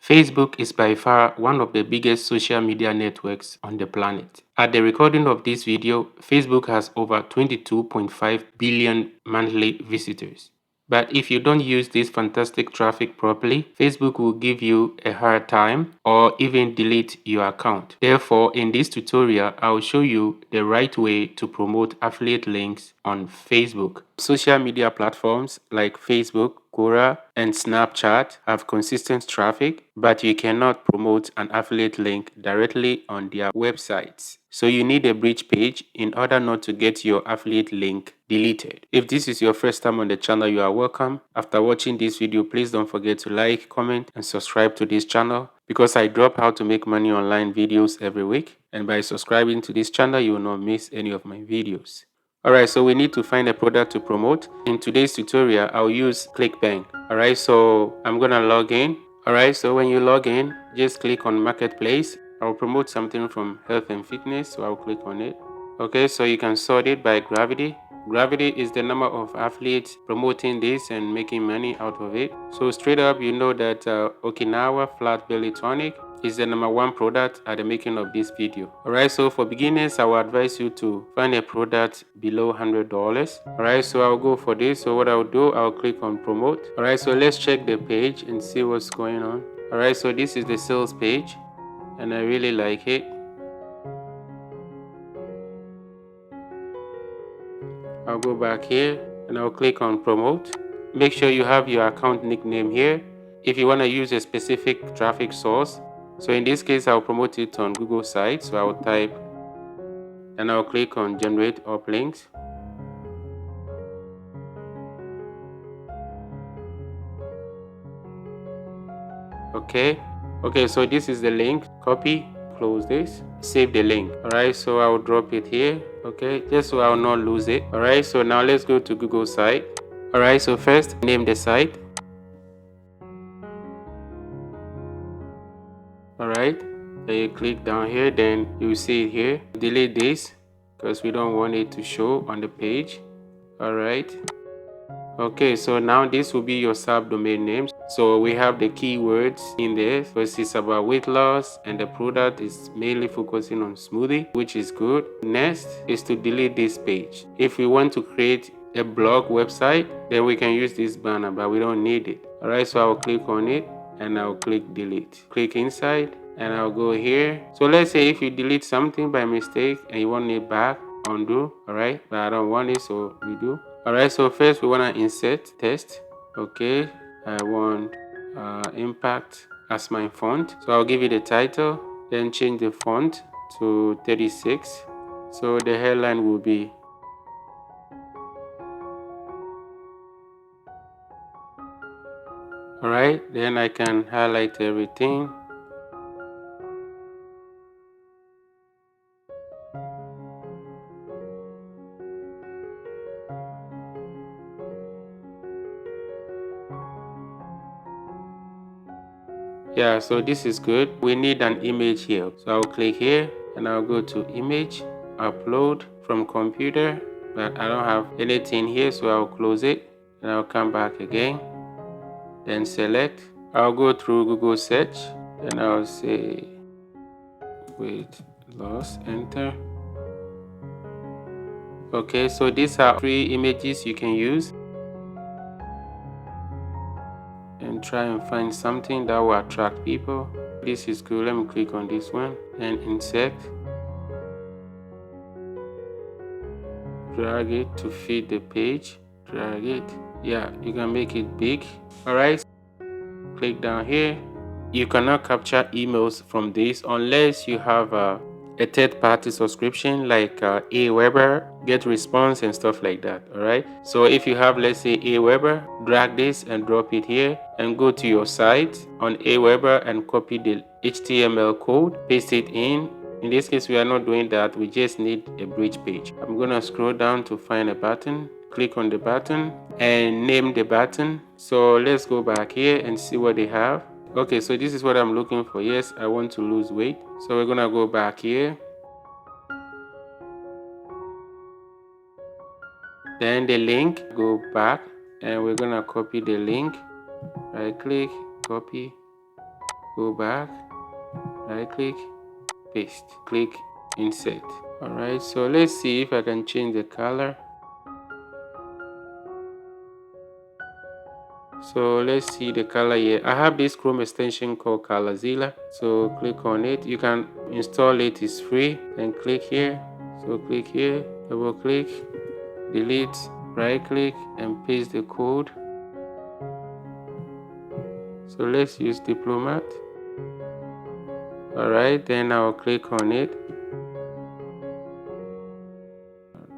Facebook is by far one of the biggest social media networks on the planet. At the recording of this video, Facebook has over 22.5 billion monthly visitors. But if you don't use this fantastic traffic properly, Facebook will give you a hard time or even delete your account. Therefore, in this tutorial, I will show you the right way to promote affiliate links on Facebook. Social media platforms like Facebook, Quora, and Snapchat have consistent traffic, but you cannot promote an affiliate link directly on their websites. So you need a bridge page in order not to get your affiliate link deleted. If this is your first time on the channel, you are welcome. After watching this video, please don't forget to like, comment, and subscribe to this channel because I drop how to make money online videos every week. And by subscribing to this channel, you will not miss any of my videos. Alright, so we need to find a product to promote. In today's tutorial, I'll use Clickbank. Alright, so I'm gonna log in. Alright, so when you log in, just click on Marketplace. I'll promote something from health and fitness, so I'll click on it. Okay, so you can sort it by gravity. Gravity is the number of affiliates promoting this and making money out of it. So straight up, you know that Okinawa Flat Belly Tonic is the #1 product at the making of this video. Alright, so for beginners, I will advise you to find a product below $100. Alright, so I'll go for this. So what I'll do, I'll click on promote. Alright, so let's check the page and see what's going on. Alright, so this is the sales page and I really like it. I'll go back here and I'll click on promote. Make sure you have your account nickname here if you want to use a specific traffic source. So in this case, I'll promote it on Google site. So I'll type and I'll click on generate uplinks. Okay, so this is the link. Copy, close this, save the link. Alright, so I'll drop it here. Okay, just so I'll not lose it. Alright, so now let's go to Google site. Alright, so first name the site. Alright, then you click down here, then you see it here. Delete this because we don't want it to show on the page. Alright. Okay, so now this will be your subdomain name. So we have the keywords in there because it's about weight loss and the product is mainly focusing on smoothie, which is good. Next is to delete this page. If we want to create a blog website, then we can use this banner, but we don't need it. Alright, so I'll click on it and I'll click delete. Click inside and I'll go here. So let's say if you delete something by mistake and you want it back, undo. Alright, but I don't want it, so redo. Alright, so first we want to insert text. Okay, I want impact as my font, so I'll give it a title, then change the font to 36. So the headline will be alright, then I can highlight everything. Yeah, so this is good. We need an image here, so I'll click here and I'll go to image, upload from computer, but I don't have anything here, so I'll close it and I'll come back again, then select. I'll go through Google search and I'll say weight loss, enter. Okay, so these are 3 images you can use and try and find something that will attract people. This is cool. Let me click on this one and insert. Drag it to fit the page. Drag it. Yeah, you can make it big. Alright, click down here. You cannot capture emails from this unless you have a third-party subscription like Aweber, GetResponse, and stuff like that. Alright, so if you have, let's say, Aweber, drag this and drop it here and go to your site on Aweber and copy the HTML code, paste it in. In this case, we are not doing that. We just need a bridge page. I'm gonna scroll down to find a button, click on the button and name the button. So let's go back here and see what they have. Okay, so this is what I'm looking for. Yes, I want to lose weight. So we're gonna go back here. Then the link, go back and we're gonna copy the link. Right click, copy, go back, right click, paste, click insert. Alright, so let's see if I can change the color. So let's see the color here. I have this Chrome extension called Colorzilla. So click on it. You can install it, it's free. Then click here. So click here, double click, delete, right click, and paste the code. So let's use Diplomat. Alright, then I'll click on it.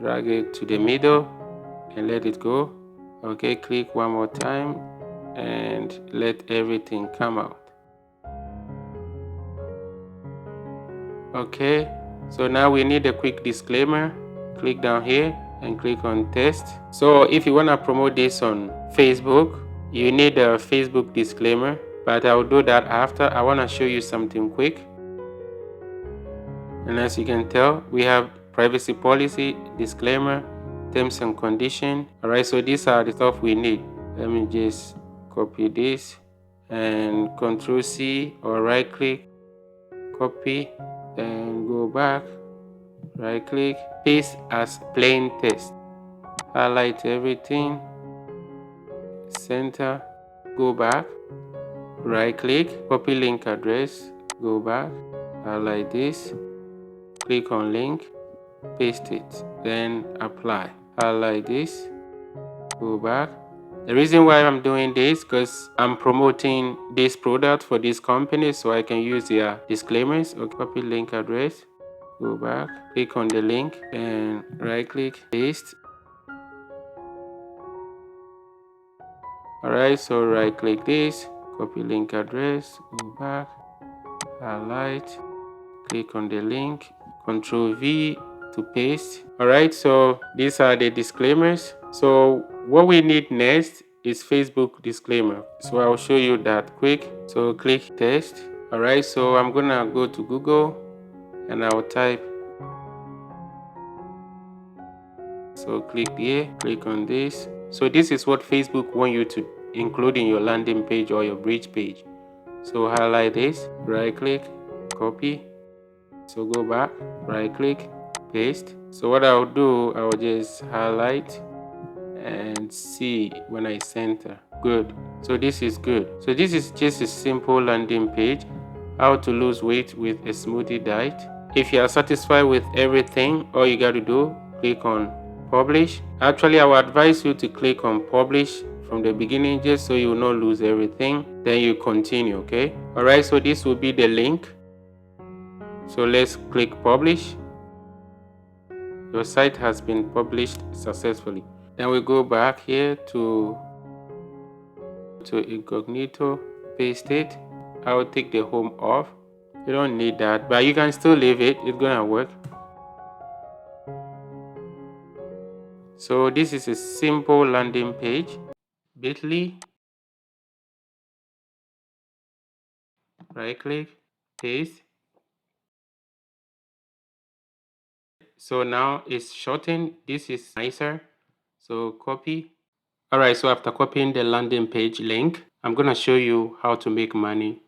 Drag it to the middle and let it go. Okay, click one more time and let everything come out. Okay, so now we need a quick disclaimer. Click down here and click on test. So if you want to promote this on Facebook, you need a Facebook disclaimer, but I'll do that after. I want to show you something quick. And as you can tell, we have privacy policy, disclaimer, terms and condition. All right, so these are the stuff we need. Let me just copy this and Control C or right click, copy, then go back, right click, paste as plain text, highlight everything, center, go back, right click, copy link address, go back, highlight this, click on link, paste it, then apply, highlight this, go back. The reason why I'm doing this because I'm promoting this product for this company, so I can use their disclaimers. Okay, copy link address, go back, click on the link and right click, paste. Alright, so right click this, copy link address, go back, highlight, click on the link, Control V to paste. Alright, so these are the disclaimers. So what we need next is Facebook disclaimer. So I'll show you that quick. So click test. Alright, so I'm gonna go to Google and I'll type. So click here, click on this. So this is what Facebook want you to include in your landing page or your bridge page. So highlight this, right click, copy. So go back, right click, paste. So what I'll do, I'll just highlight and see when I center. Good. So this is good. So this is just a simple landing page, how to lose weight with a smoothie diet. If you are satisfied with everything, all you got to do, click on publish. Actually, I would advise you to click on publish from the beginning just so you will not lose everything. Then you continue, okay? Alright, so this will be the link. So let's click publish. Your site has been published successfully. Then we go back here to incognito, paste it. I will take the home off. You don't need that, but you can still leave it. It's gonna work. So this is a simple landing page. Bit.ly, right click, paste. So now it's shortened. This is nicer. So copy. Alright, so after copying the landing page link, I'm gonna show you how to make money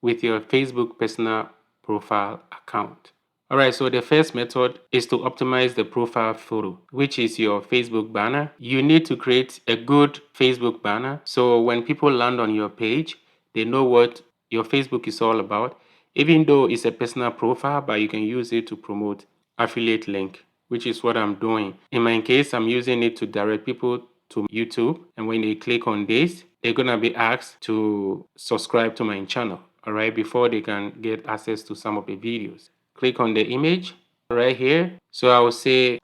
with your Facebook personal profile account. Alright, so the first method is to optimize the profile photo, which is your Facebook banner. You need to create a good Facebook banner so when people land on your page, they know what your Facebook is all about. Even though it's a personal profile, but you can use it to promote affiliate link, which is what I'm doing. In my case, I'm using it to direct people to YouTube, and when they click on this, they're gonna be asked to subscribe to my channel, all right, before they can get access to some of the videos. Click on the image right here. So I will say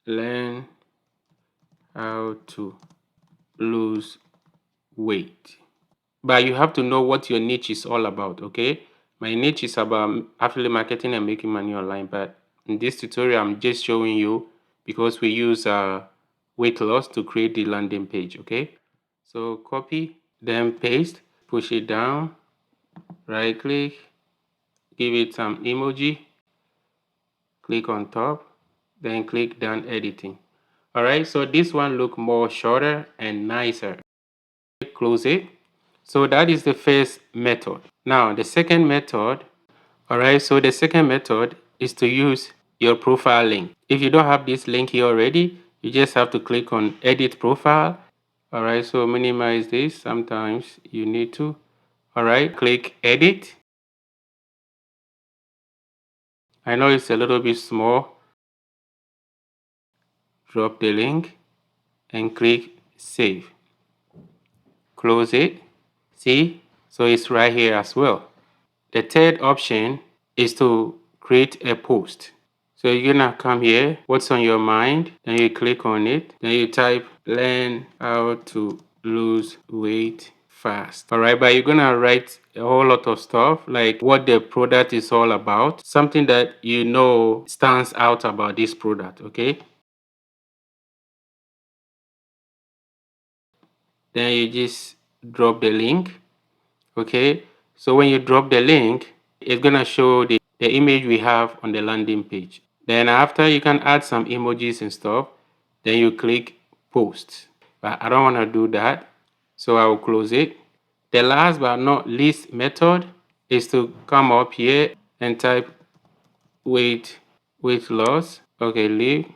learn how to lose weight, but you have to know what your niche is all about. Okay, my niche is about affiliate marketing and making money online, but in this tutorial I'm just showing you because we use weight loss to create the landing page. Okay, so copy, then paste, push it down, right click, give it some emoji, click on top, then click done editing. All right, so this one look more shorter and nicer. Close it. So that is the first method. Now the second method, all right, so the second method is to use your profile link. If you don't have this link here already, you just have to click on edit profile. All right, so minimize this. Sometimes you need to. All right, click edit. I know it's a little bit small. Drop the link and click save. Close it. See, so it's right here as well. The third option is to create a post. So you're gonna come here, what's on your mind, then you click on it, then you type learn how to lose weight fast. All right, but you're gonna write a whole lot of stuff like what the product is all about, something that you know stands out about this product, okay? Then you just drop the link, okay? So when you drop the link, it's gonna show the image we have on the landing page. Then after, you can add some emojis and stuff. Then you click post. But I don't want to do that, so I will close it. The last but not least method is to come up here and type weight loss. Okay, leave.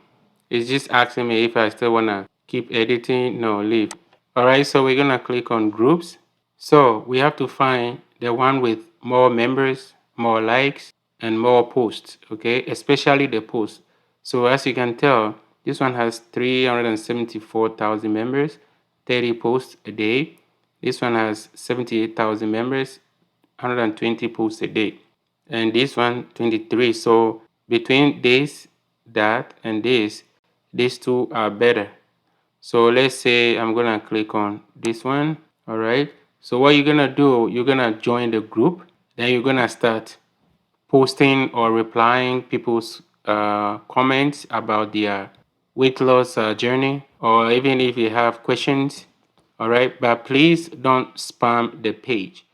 It's just asking me if I still want to keep editing. No, leave. All right, so we're gonna click on groups. So we have to find the one with more members, more likes, and more posts, okay? Especially the posts. So as you can tell, this one has 374,000 members, 30 posts a day. This one has 78,000 members, 120 posts a day. And this one, 23. So between this, that, and this, these two are better. So let's say I'm gonna click on this one. All right, so what you're gonna do, you're gonna join the group, then you're gonna start posting or replying people's comments about their weight loss journey, or even if you have questions. All right, but please don't spam the page.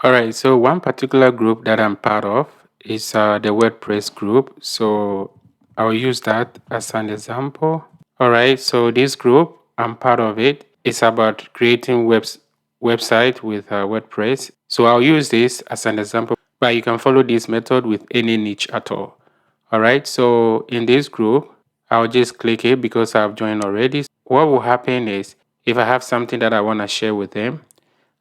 All right, so one particular group that I'm part of is the WordPress group, so I'll use that as an example. All right, so this group, I'm part of it. It's about creating website with WordPress. So I'll use this as an example, but you can follow this method with any niche at all. All right, so in this group, I'll just click it because I've joined already. What will happen is if I have something that I want to share with them,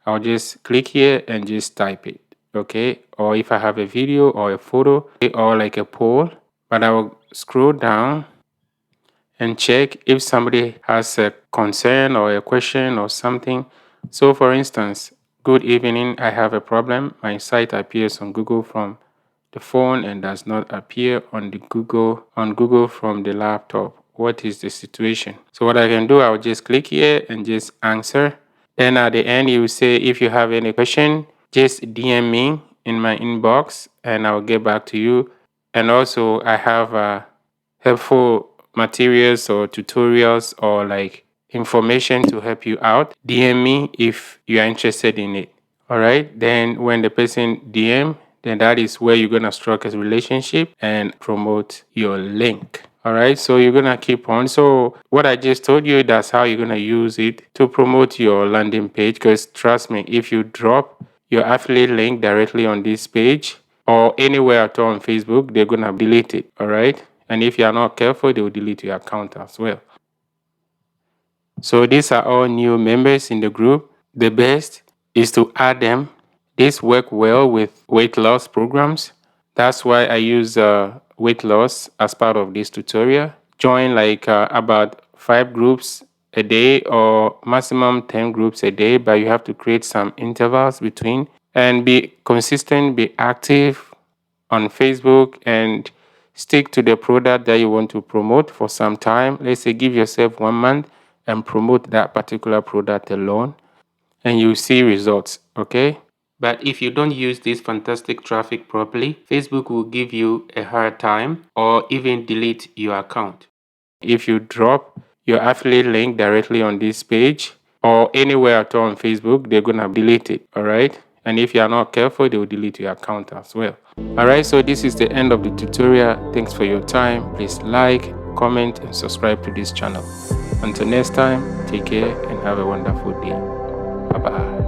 I'll just click here and just type it, okay? Or if I have a video or a photo or like a poll, but I will scroll down and check if somebody has a concern or a question or something. So for instance, good evening, I have a problem. My site appears on Google from the phone and does not appear on the Google from the laptop. What is the situation? So what I can do, I'll just click here and just answer. Then at the end, you will say if you have any question, just DM me in my inbox and I'll get back to you. And also I have helpful materials or tutorials or like information to help you out. DM me if you are interested in it. All right, then when the person DM, then that is where you're gonna strike a relationship and promote your link. All right, so you're gonna keep on. So what I just told you, that's how you're gonna use it to promote your landing page. Because trust me, if you drop your affiliate link directly on this page or anywhere at all on Facebook, they're gonna delete it. All right, and if you are not careful, they will delete your account as well. So these are all new members in the group. The best is to add them. These work well with weight loss programs. That's why I use weight loss as part of this tutorial. Join like about 5 groups a day or maximum 10 groups a day, but you have to create some intervals between and be consistent, be active on Facebook and stick to the product that you want to promote for some time. Let's say give yourself 1 month and promote that particular product alone and you see results, okay? But if you don't use this fantastic traffic properly, Facebook will give you a hard time or even delete your account. If you drop your affiliate link directly on this page or anywhere at all on Facebook, they're gonna delete it, all right? And if you are not careful, they will delete your account as well. All right, so this is the end of the tutorial. Thanks for your time. Please like, comment, and subscribe to this channel. Until next time, take care and have a wonderful day. Bye bye.